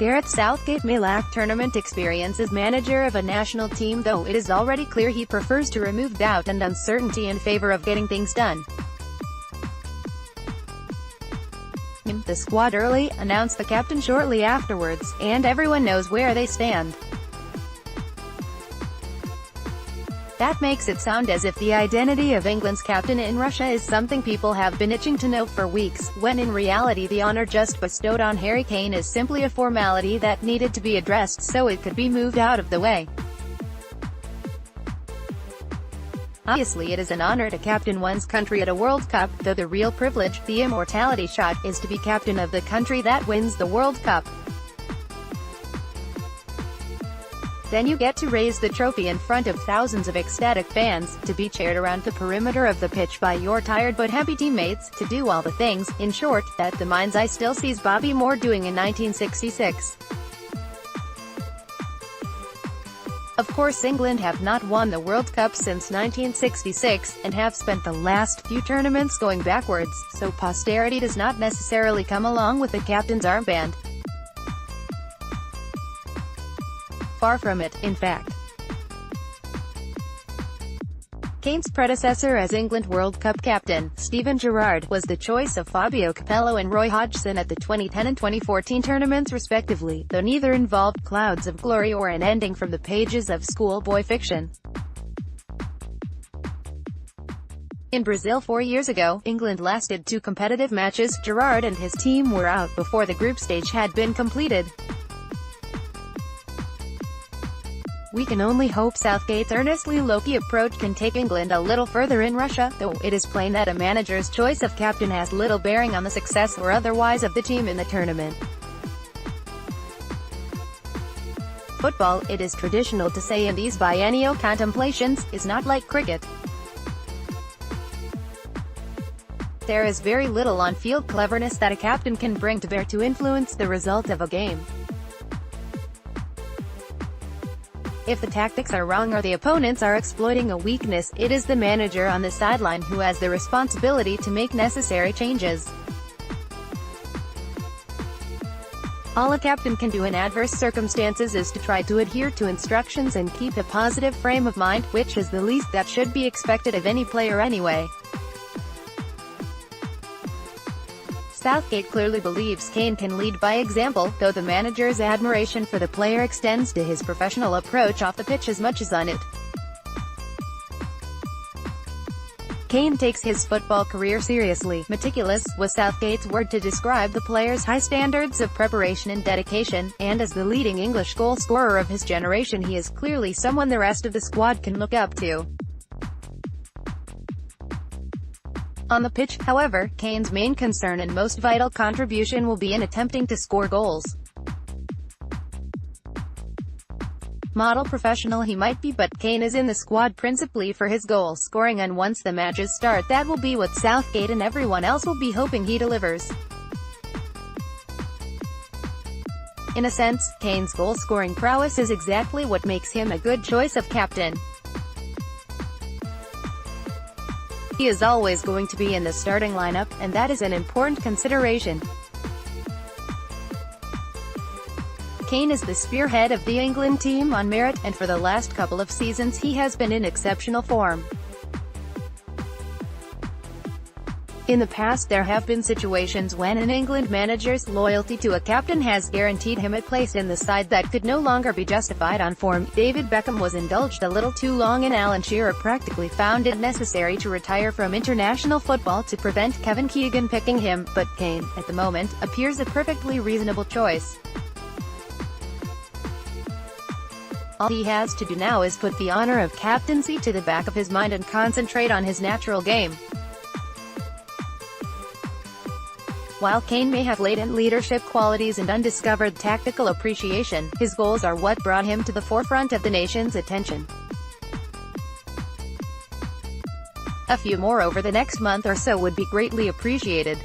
Gareth Southgate may lack tournament experience as manager of a national team, though it is already clear he prefers to remove doubt and uncertainty in favour of getting things done. The squad early, announced the captain shortly afterwards, and everyone knows where they stand. That makes it sound as if the identity of England's captain in Russia is something people have been itching to know for weeks, when in reality the honour just bestowed on Harry Kane is simply a formality that needed to be addressed so it could be moved out of the way. Obviously it is an honour to captain one's country at a World Cup, though the real privilege, the immortality shot, is to be captain of the country that wins the World Cup. Then you get to raise the trophy in front of thousands of ecstatic fans, to be cheered around the perimeter of the pitch by your tired but happy teammates, to do all the things, in short, that the mind's eye still sees Bobby Moore doing in 1966. Of course England have not won the World Cup since 1966, and have spent the last few tournaments going backwards, so posterity does not necessarily come along with the captain's armband. Far from it, in fact. Kane's predecessor as England World Cup captain, Steven Gerrard, was the choice of Fabio Capello and Roy Hodgson at the 2010 and 2014 tournaments respectively, though neither involved clouds of glory or an ending from the pages of schoolboy fiction. In Brazil 4 years ago, England lasted 2 competitive matches. Gerrard and his team were out before the group stage had been completed. We can only hope Southgate's earnestly low-key approach can take England a little further in Russia, though it is plain that a manager's choice of captain has little bearing on the success or otherwise of the team in the tournament. Football, it is traditional to say in these biennial contemplations, is not like cricket. There is very little on-field cleverness that a captain can bring to bear to influence the result of a game. If the tactics are wrong or the opponents are exploiting a weakness, it is the manager on the sideline who has the responsibility to make necessary changes. All a captain can do in adverse circumstances is to try to adhere to instructions and keep a positive frame of mind, which is the least that should be expected of any player anyway. Southgate clearly believes Kane can lead by example, though the manager's admiration for the player extends to his professional approach off the pitch as much as on it. Kane takes his football career seriously. Meticulous was Southgate's word to describe the player's high standards of preparation and dedication, and as the leading English goal scorer of his generation he is clearly someone the rest of the squad can look up to. On the pitch, however, Kane's main concern and most vital contribution will be in attempting to score goals. Model professional he might be, but Kane is in the squad principally for his goal scoring, and once the matches start that will be what Southgate and everyone else will be hoping he delivers. In a sense, Kane's goal-scoring prowess is exactly what makes him a good choice of captain. He is always going to be in the starting lineup, and that is an important consideration. Kane is the spearhead of the England team on merit, and for the last couple of seasons he has been in exceptional form. In the past there have been situations when an England manager's loyalty to a captain has guaranteed him a place in the side that could no longer be justified on form. David Beckham was indulged a little too long, and Alan Shearer practically found it necessary to retire from international football to prevent Kevin Keegan picking him, but Kane, at the moment, appears a perfectly reasonable choice. All he has to do now is put the honour of captaincy to the back of his mind and concentrate on his natural game. While Kane may have latent leadership qualities and undiscovered tactical appreciation, his goals are what brought him to the forefront of the nation's attention. A few more over the next month or so would be greatly appreciated.